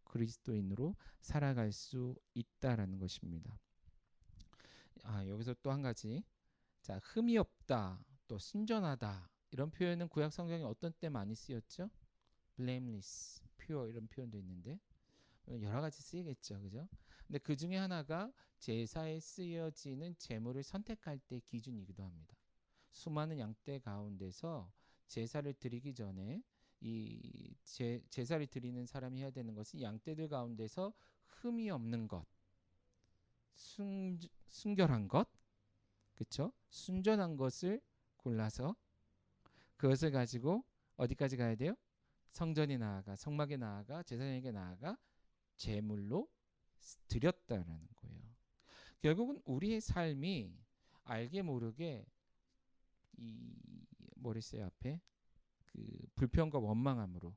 그리스도인으로 살아갈 수 있다라는 것입니다. 여기서 또 한 가지. 자, 흠이 없다, 또 순전하다. 이런 표현은 구약 성경에 어떤 때 많이 쓰였죠? blameless, pure 이런 표현도 있는데 여러 가지 쓰이겠죠, 그죠? 근데 그 중에 하나가 제사에 쓰여지는 제물을 선택할 때 기준이기도 합니다. 수많은 양떼 가운데서 제사를 드리기 전에 이 제사를 드리는 사람이 해야 되는 것은 양떼들 가운데서 흠이 없는 것, 순결한 것, 그렇죠? 순전한 것을 골라서 그것을 가지고 어디까지 가야 돼요? 성전에 나아가, 성막에 나아가, 제사장에게 나아가 제물로 드렸다라는 거예요. 결국은 우리의 삶이 알게 모르게 이 뭐랬어요 앞에 그 불평과 원망함으로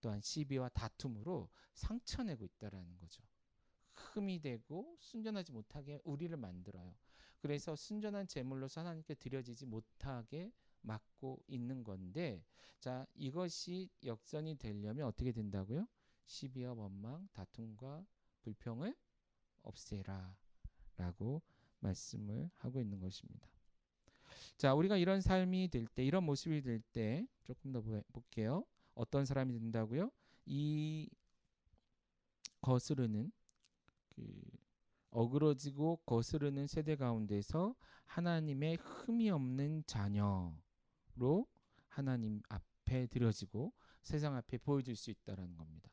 또한 시비와 다툼으로 상처내고 있다라는 거죠. 흠이 되고 순전하지 못하게 우리를 만들어요. 그래서 순전한 제물로서 하나님께 드려지지 못하게 막고 있는 건데, 자, 이것이 역전이 되려면 어떻게 된다고요? 시비와 원망, 다툼과 불평을 없애라 라고 말씀을 하고 있는 것입니다. 자, 우리가 이런 삶이 될 때, 이런 모습이 될 때 조금 더 볼게요. 어떤 사람이 된다고요? 이 거스르는 그 어그러지고 거스르는 세대 가운데서 하나님의 흠이 없는 자녀로 하나님 앞에 드려지고 세상 앞에 보여줄 수 있다는 겁니다.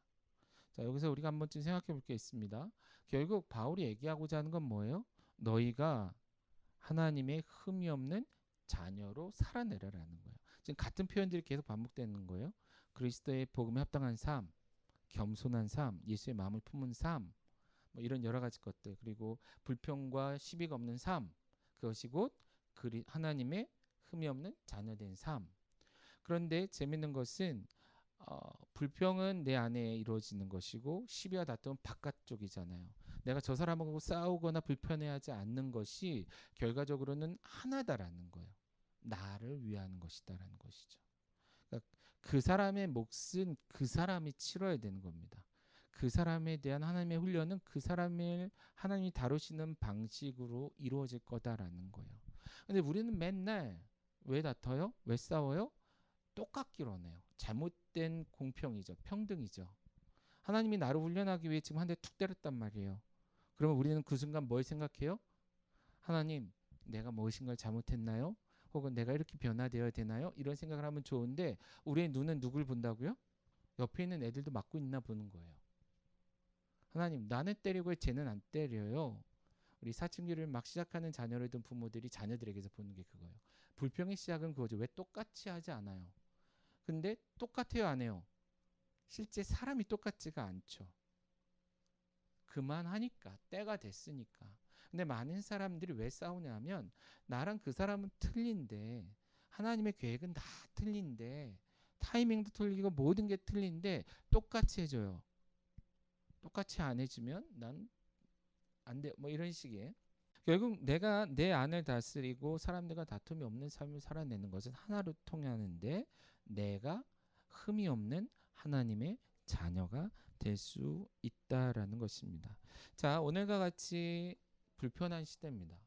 자, 여기서 우리가 한 번쯤 생각해 볼 게 있습니다. 결국 바울이 얘기하고자 하는 건 뭐예요? 너희가 하나님의 흠이 없는 자녀로 살아내라라는 거예요. 지금 같은 표현들이 계속 반복되는 거예요. 그리스도의 복음에 합당한 삶, 겸손한 삶, 예수의 마음을 품은 삶, 뭐 이런 여러 가지 것들, 그리고 불평과 시비가 없는 삶, 그것이 곧 하나님의 흠이 없는 자녀된 삶. 그런데 재밌는 것은 불평은 내 안에 이루어지는 것이고 시비와 다툼은 바깥쪽이잖아요. 내가 저 사람하고 싸우거나 불편해하지 않는 것이 결과적으로는 하나다라는 거예요. 나를 위한 것이다라는 것이죠. 그러니까 그 사람의 몫은 그 사람이 치러야 되는 겁니다. 그 사람에 대한 하나님의 훈련은 그 사람을 하나님이 다루시는 방식으로 이루어질 거다라는 거예요. 근데 우리는 맨날 왜 다퉈요? 왜 싸워요? 똑같기로 하네요. 잘못된 공평이죠. 평등이죠. 하나님이 나를 훈련하기 위해 지금 한 대 툭 때렸단 말이에요. 그러면 우리는 그 순간 뭘 생각해요? 하나님, 내가 무엇인가 잘못했나요? 혹은 내가 이렇게 변화되어야 되나요? 이런 생각을 하면 좋은데 우리의 눈은 누굴 본다고요? 옆에 있는 애들도 맞고 있나 보는 거예요. 하나님, 나는 때리고 왜 쟤는 안 때려요? 우리 사춘기를 막 시작하는 자녀를 둔 부모들이 자녀들에게서 보는 게 그거예요. 불평의 시작은 그거죠. 왜 똑같이 하지 않아요? 근데 똑같아요, 안 해요? 실제 사람이 똑같지가 않죠. 그만하니까, 때가 됐으니까. 근데 많은 사람들이 왜 싸우냐면 나랑 그 사람은 틀린데 하나님의 계획은 다 틀린데 타이밍도 틀리고 모든 게 틀린데 똑같이 해줘요. 똑같이 안 해주면 난 안 돼. 뭐 이런 식의. 결국 내가 내 안을 다스리고 사람들과 다툼이 없는 삶을 살아내는 것은 하나로 통하는데 내가 흠이 없는 하나님의 자녀가 될 수 있다라는 것입니다. 자, 오늘과 같이 불편한 시대입니다.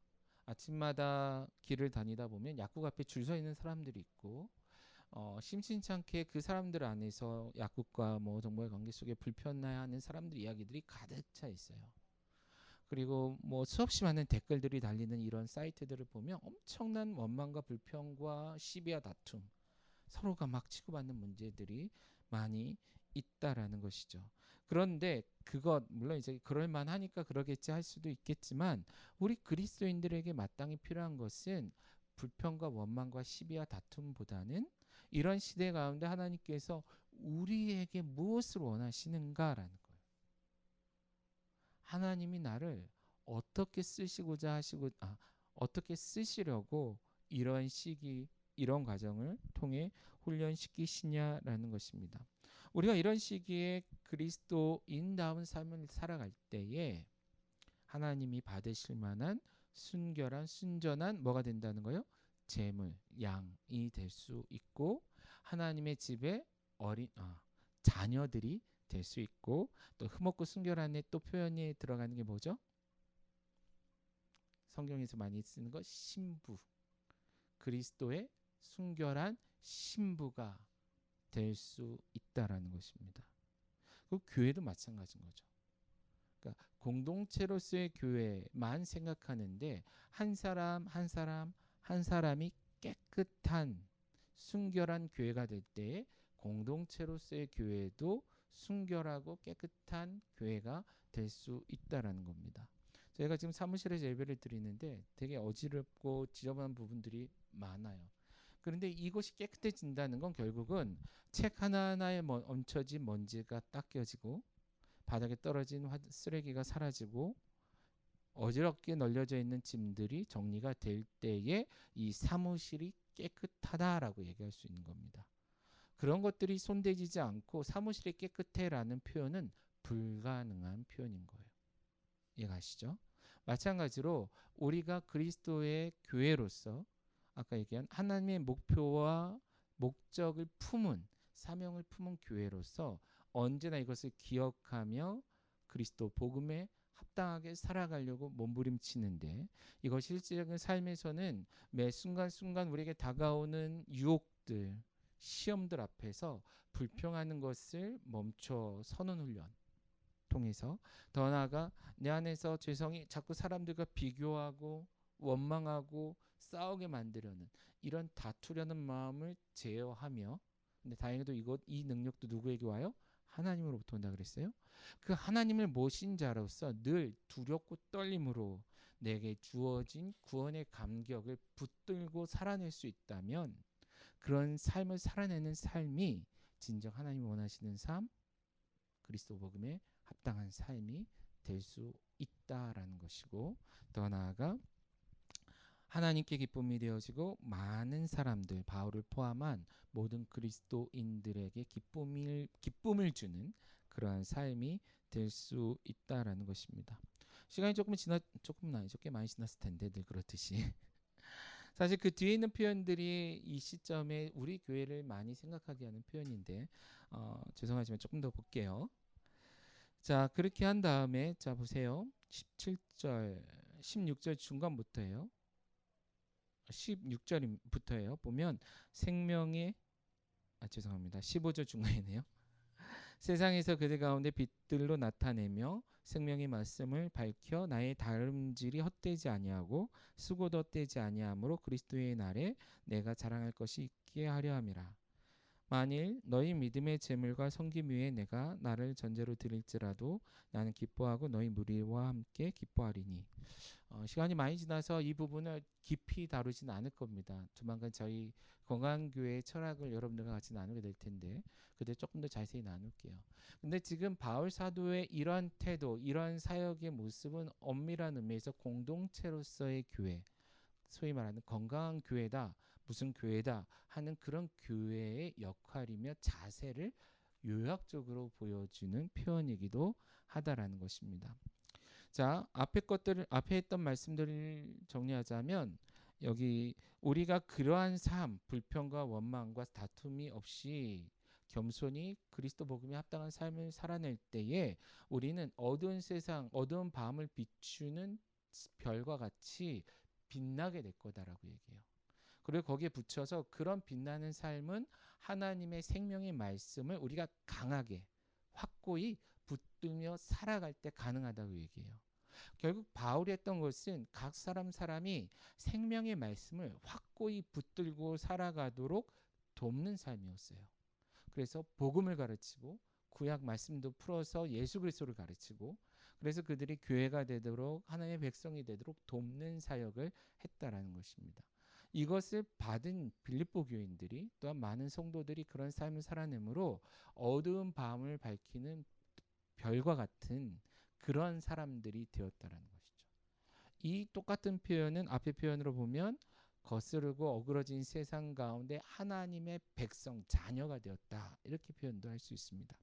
아침마다 길을 다니다 보면 약국 앞에 줄 서 있는 사람들이 있고 심심치 않게 그 사람들 안에서 약국과 뭐 정보의 관계 속에 불편해하는 사람들 이야기들이 가득 차 있어요. 그리고 뭐 수없이 많은 댓글들이 달리는 이런 사이트들을 보면 엄청난 원망과 불평과 시비와 다툼, 서로가 막 치고받는 문제들이 많이 있다라는 것이죠. 그런데 그것 물론 이제 그럴 만하니까 그러겠지 할 수도 있겠지만 우리 그리스도인들에게 마땅히 필요한 것은 불평과 원망과 시비와 다툼보다는 이런 시대 가운데 하나님께서 우리에게 무엇을 원하시는가라는 거예요. 하나님이 나를 어떻게 쓰시고자 하시고 어떻게 쓰시려고 이런 시기 이런 과정을 통해 훈련시키시냐라는 것입니다. 우리가 이런 시기에 그리스도인다운 삶을 살아갈 때에 하나님이 받으실 만한 순결한 순전한 뭐가 된다는 거예요? 제물, 양이 될 수 있고 하나님의 집에 자녀들이 될 수 있고 또 흠없고 순결한에 또 표현이 들어가는 게 뭐죠? 성경에서 많이 쓰는 것 신부. 그리스도의 순결한 신부가 될 수 있다라는 것입니다. 그 교회도 마찬가지인 거죠. 그러니까 공동체로서의 교회만 생각하는데 한 사람 한 사람 한 사람이 깨끗한 순결한 교회가 될 때에 공동체로서의 교회도 순결하고 깨끗한 교회가 될 수 있다라는 겁니다. 저희가 지금 사무실에서 예배를 드리는데 되게 어지럽고 지저분한 부분들이 많아요. 그런데 이곳이 깨끗해진다는 건 결국은 책 하나하나에 얹혀진 먼지가 닦여지고 바닥에 떨어진 쓰레기가 사라지고 어지럽게 널려져 있는 짐들이 정리가 될 때에 이 사무실이 깨끗하다라고 얘기할 수 있는 겁니다. 그런 것들이 손대지지 않고 사무실이 깨끗해라는 표현은 불가능한 표현인 거예요. 이해가시죠? 마찬가지로 우리가 그리스도의 교회로서 아까 얘기한 하나님의 목표와 목적을 품은 사명을 품은 교회로서 언제나 이것을 기억하며 그리스도 복음에 합당하게 살아가려고 몸부림치는데 이것 실질적인 삶에서는 매 순간순간 우리에게 다가오는 유혹들, 시험들 앞에서 불평하는 것을 멈춰 서는 훈련 통해서 더 나아가 내 안에서 죄성이 자꾸 사람들과 비교하고 원망하고 싸우게 만들려는 이런 다투려는 마음을 제어하며 근데 다행히도 이 능력도 누구에게 와요? 하나님으로부터 온다 그랬어요. 그 하나님을 모신 자로서 늘 두렵고 떨림으로 내게 주어진 구원의 감격을 붙들고 살아낼 수 있다면 그런 삶을 살아내는 삶이 진정 하나님이 원하시는 삶, 그리스도 복음에 합당한 삶이 될 수 있다라는 것이고 더 나아가 하나님께 기쁨이 되어지고 많은 사람들 바울을 포함한 모든 그리스도인들에게 기쁨을 주는 그러한 삶이 될 수 있다라는 것입니다. 시간이 조금은 아니죠. 꽤 많이 지났을 텐데 늘 그렇듯이 사실 그 뒤에 있는 표현들이 이 시점에 우리 교회를 많이 생각하게 하는 표현인데 죄송하지만 조금 더 볼게요. 자, 그렇게 한 다음에 자 보세요. 17절, 16절 중간부터예요. 16절부터예요. 보면 생명의 죄송합니다. 15절 중간이네요. 세상에서 그들 가운데 빛들로 나타내며 생명의 말씀을 밝혀 나의 다름질이 헛되지 아니하고 수고도 헛되지 아니하므로 그리스도의 날에 내가 자랑할 것이 있게 하려 함이라. 만일 너희 믿음의 재물과 섬김 위에 내가 나를 전제로 드릴지라도 나는 기뻐하고 너희 무리와 함께 기뻐하리니. 시간이 많이 지나서 이 부분을 깊이 다루지는 않을 겁니다. 조만간 저희 건강교회의 철학을 여러분들과 같이 나누게 될 텐데 그때 조금 더 자세히 나눌게요. 근데 지금 바울 사도의 이러한 태도, 이러한 사역의 모습은 엄밀한 의미에서 공동체로서의 교회, 소위 말하는 건강한 교회다, 무슨 교회다 하는 그런 교회의 역할이며 자세를 요약적으로 보여주는 표현이기도 하다라는 것입니다. 자, 앞에 했던 말씀들을 정리하자면 여기 우리가 그러한 삶, 불평과 원망과 다툼이 없이 겸손히 그리스도 복음에 합당한 삶을 살아낼 때에 우리는 어두운 세상, 어두운 밤을 비추는 별과 같이 빛나게 될 거다라고 얘기해요. 그리고 거기에 붙여서 그런 빛나는 삶은 하나님의 생명의 말씀을 우리가 강하게 확고히 붙들며 살아갈 때 가능하다고 얘기해요. 결국 바울이 했던 것은 각 사람이 생명의 말씀을 확고히 붙들고 살아가도록 돕는 삶이었어요. 그래서 복음을 가르치고 구약 말씀도 풀어서 예수 그리스도를 가르치고 그래서 그들이 교회가 되도록 하나님의 백성이 되도록 돕는 사역을 했다라는 것입니다. 이것을 받은 빌립보 교인들이 또한 많은 성도들이 그런 삶을 살아내므로 어두운 밤을 밝히는 별과 같은 그런 사람들이 되었다라는 것이죠. 이 똑같은 표현은 앞의 표현으로 보면 거스르고 어그러진 세상 가운데 하나님의 백성, 자녀가 되었다. 이렇게 표현도 할 수 있습니다.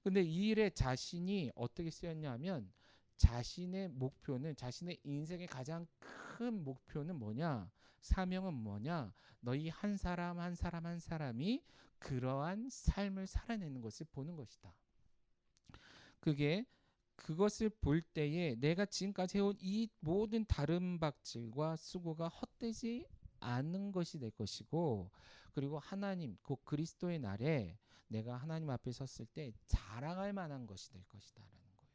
근데 이 일에 자신이 어떻게 쓰였냐면 자신의 목표는 자신의 인생의 가장 큰 목표는 뭐냐? 사명은 뭐냐? 너희 한 사람 한 사람이 그러한 삶을 살아내는 것을 보는 것이다. 그것을 볼 때에 내가 지금까지 해온 이 모든 다름박질과 수고가 헛되지 않은 것이 될 것이고 그리고 하나님 곧 그리스도의 날에 내가 하나님 앞에 섰을 때 자랑할 만한 것이 될 것이다 라는 거예요.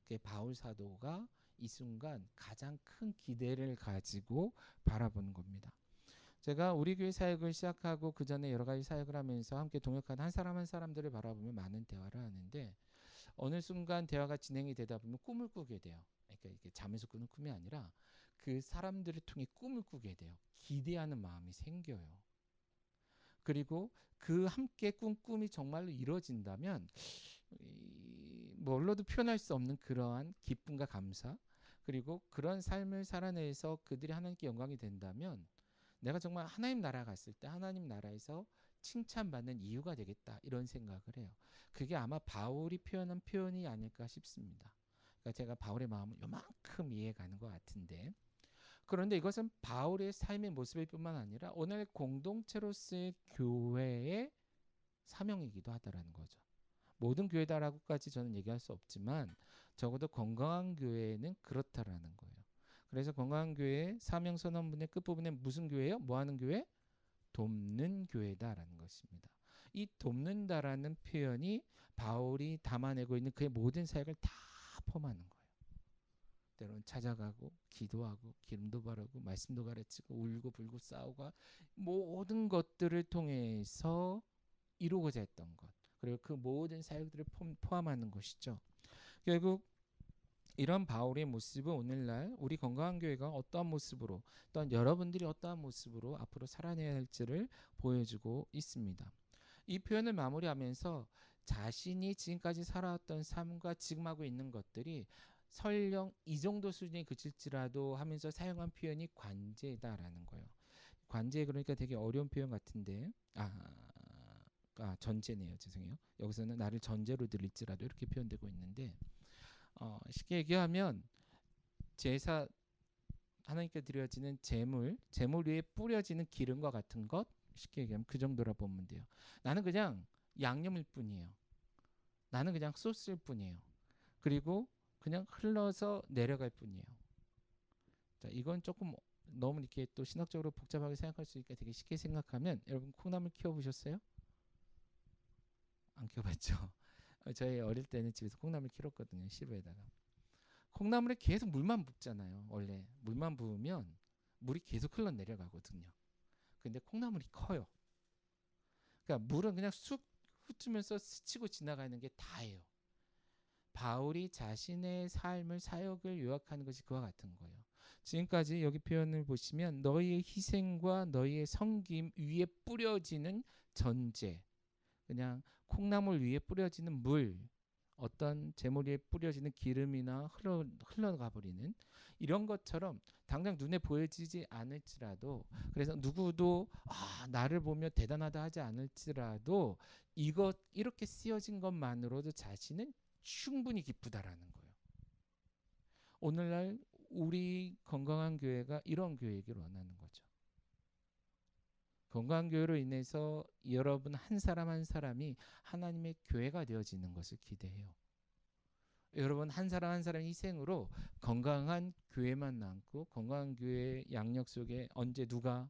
그게 바울 사도가 이 순간 가장 큰 기대를 가지고 바라보는 겁니다. 제가 우리 교회 사역을 시작하고 그 전에 여러 가지 사역을 하면서 함께 동역한 한 사람 한 사람들을 바라보며 많은 대화를 하는데 어느 순간 대화가 진행이 되다 보면 꿈을 꾸게 돼요. 그러니까 이게 잠에서 꾸는 꿈이 아니라 그 사람들을 통해 꿈을 꾸게 돼요. 기대하는 마음이 생겨요. 그리고 그 함께 꾼 꿈이 정말로 이루어진다면 뭘로도 표현할 수 없는 그러한 기쁨과 감사, 그리고 그런 삶을 살아내서 그들이 하나님께 영광이 된다면 내가 정말 하나님 나라 갔을 때 하나님 나라에서 칭찬받는 이유가 되겠다, 이런 생각을 해요. 그게 아마 바울이 표현한 표현이 아닐까 싶습니다. 그러니까 제가 바울의 마음을 요만큼 이해가는 것 같은데, 그런데 이것은 바울의 삶의 모습일 뿐만 아니라 오늘 공동체로서의 교회의 사명이기도 하다라는 거죠. 모든 교회다라고까지 저는 얘기할 수 없지만 적어도 건강한 교회는 그렇다라는 거예요. 그래서 건강한 교회의 사명 선언문의 끝부분에 무슨 교회예요? 뭐 하는 교회? 돕는 교회다라는 것입니다. 이 돕는다라는 표현이 바울이 담아내고 있는 그의 모든 사역을 다 포함하는 거예요. 때로는 찾아가고 기도하고 기름도 바르고 말씀도 가르치고 울고 불고 싸우고 모든 것들을 통해서 이루고자 했던 것, 그리고 그 모든 사역들을 포함하는 것이죠. 결국 이런 바울의 모습은 오늘날 우리 건강한 교회가 어떠한 모습으로, 또한 여러분들이 어떠한 모습으로 앞으로 살아내야 할지를 보여주고 있습니다. 이 표현을 마무리하면서 자신이 지금까지 살아왔던 삶과 지금 하고 있는 것들이 설령 이 정도 수준에 그칠지라도 하면서 사용한 표현이 관제다라는 거예요. 관제, 그러니까 되게 어려운 표현 같은데 전제네요. 죄송해요. 여기서는 나를 전제로 드릴지라도 이렇게 표현되고 있는데 쉽게 얘기하면 제사, 하나님께 드려지는 제물 위에 뿌려지는 기름과 같은 것, 쉽게 얘기하면 그 정도라 보면 돼요. 나는 그냥 양념일 뿐이에요. 나는 그냥 소스일 뿐이에요. 그리고 그냥 흘러서 내려갈 뿐이에요. 자, 이건 조금 너무 이렇게 또 신학적으로 복잡하게 생각할 수 있으니까 되게 쉽게 생각하면, 여러분 콩나물 키워보셨어요? 안 키워봤죠? 저희 어릴 때는 집에서 콩나물 키웠거든요. 시루에다가. 콩나물에 계속 물만 붓잖아요. 원래 물만 부으면 물이 계속 흘러내려가거든요. 근데 콩나물이 커요. 그러니까 물은 그냥 쑥 훑으면서 스치고 지나가는 게 다예요. 바울이 자신의 삶을, 사역을 요약하는 것이 그와 같은 거예요. 지금까지 여기 표현을 보시면 너희의 희생과 너희의 섬김 위에 뿌려지는 전제, 그냥 콩나물 위에 뿌려지는 물, 어떤 제물 위에 뿌려지는 기름이나 흘러가 버리는 이런 것처럼 당장 눈에 보여지지 않을지라도, 그래서 누구도 나를 보며 대단하다 하지 않을지라도 이것 이렇게 쓰여진 것만으로도 자신은 충분히 기쁘다라는 거예요. 오늘날 우리 건강한 교회가 이런 교회이길 원하는 거죠. 건강한 교회로 인해서 여러분 한 사람 한 사람이 하나님의 교회가 되어지는 것을 기대해요. 여러분 한 사람 한 사람의 희생으로 건강한 교회만 남고, 건강한 교회의 양력 속에 언제 누가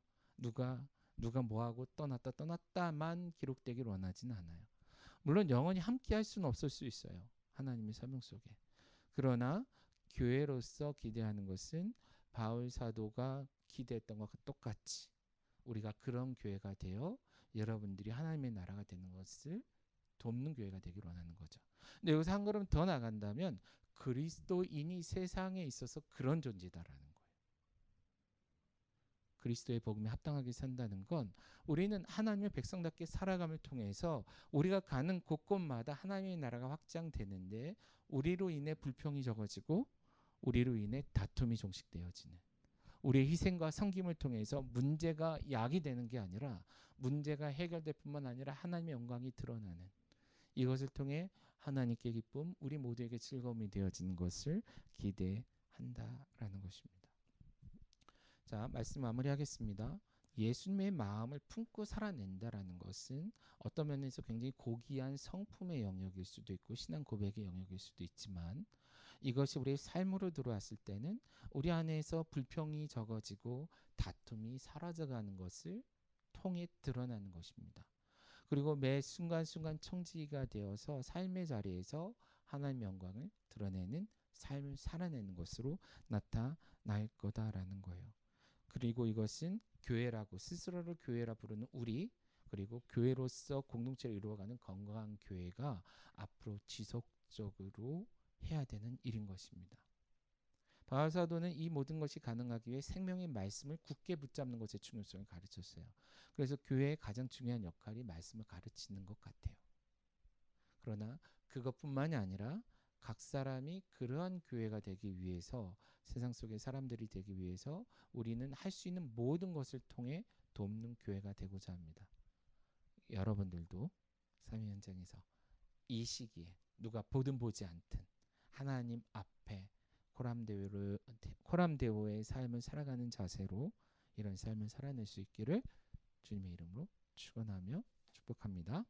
뭐하고 떠났다만 기록되길 원하지는 않아요. 물론 영원히 함께 할 수는 없을 수 있어요. 하나님의 사명 속에. 그러나 교회로서 기대하는 것은 바울 사도가 기대했던 것과 똑같이 우리가 그런 교회가 되어 여러분들이 하나님의 나라가 되는 것을 돕는 교회가 되길 원하는 거죠. 근데 여기서 한 걸음 더 나간다면 그리스도인이 세상에 있어서 그런 존재다라는 거예요. 그리스도의 복음에 합당하게 산다는 건 우리는 하나님의 백성답게 살아감을 통해서 우리가 가는 곳곳마다 하나님의 나라가 확장되는데 우리로 인해 불평이 적어지고 우리로 인해 다툼이 종식되어지는, 우리의 희생과 섬김을 통해서 문제가 야기되는 게 아니라 문제가 해결될 뿐만 아니라 하나님의 영광이 드러나는, 이것을 통해 하나님께 기쁨, 우리 모두에게 즐거움이 되어지는 것을 기대한다라는 것입니다. 자, 말씀 마무리하겠습니다. 예수님의 마음을 품고 살아낸다라는 것은 어떤 면에서 굉장히 고귀한 성품의 영역일 수도 있고 신앙 고백의 영역일 수도 있지만, 이것이 우리의 삶으로 들어왔을 때는 우리 안에서 불평이 적어지고 다툼이 사라져가는 것을 통해 드러나는 것입니다. 그리고 매 순간순간 청지기가 되어서 삶의 자리에서 하나님의 영광을 드러내는 삶을 살아내는 것으로 나타날 거다라는 거예요. 그리고 이것은 교회라고 스스로를 교회라 부르는 우리, 그리고 교회로서 공동체를 이루어가는 건강한 교회가 앞으로 지속적으로 해야 되는 일인 것입니다. 바울 사도는 이 모든 것이 가능하기 위해 생명의 말씀을 굳게 붙잡는 것의 중요성을 가르쳤어요. 그래서 교회의 가장 중요한 역할이 말씀을 가르치는 것 같아요. 그러나 그것뿐만이 아니라 각 사람이 그러한 교회가 되기 위해서, 세상 속의 사람들이 되기 위해서 우리는 할 수 있는 모든 것을 통해 돕는 교회가 되고자 합니다. 여러분들도 삶의 현장에서 이 시기에 누가 보든 보지 않든 하나님 앞에 코람데오의 삶을 살아가는 자세로 이런 삶을 살아낼 수 있기를 주님의 이름으로 축원하며 축복합니다.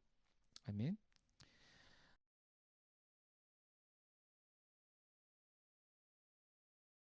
아멘.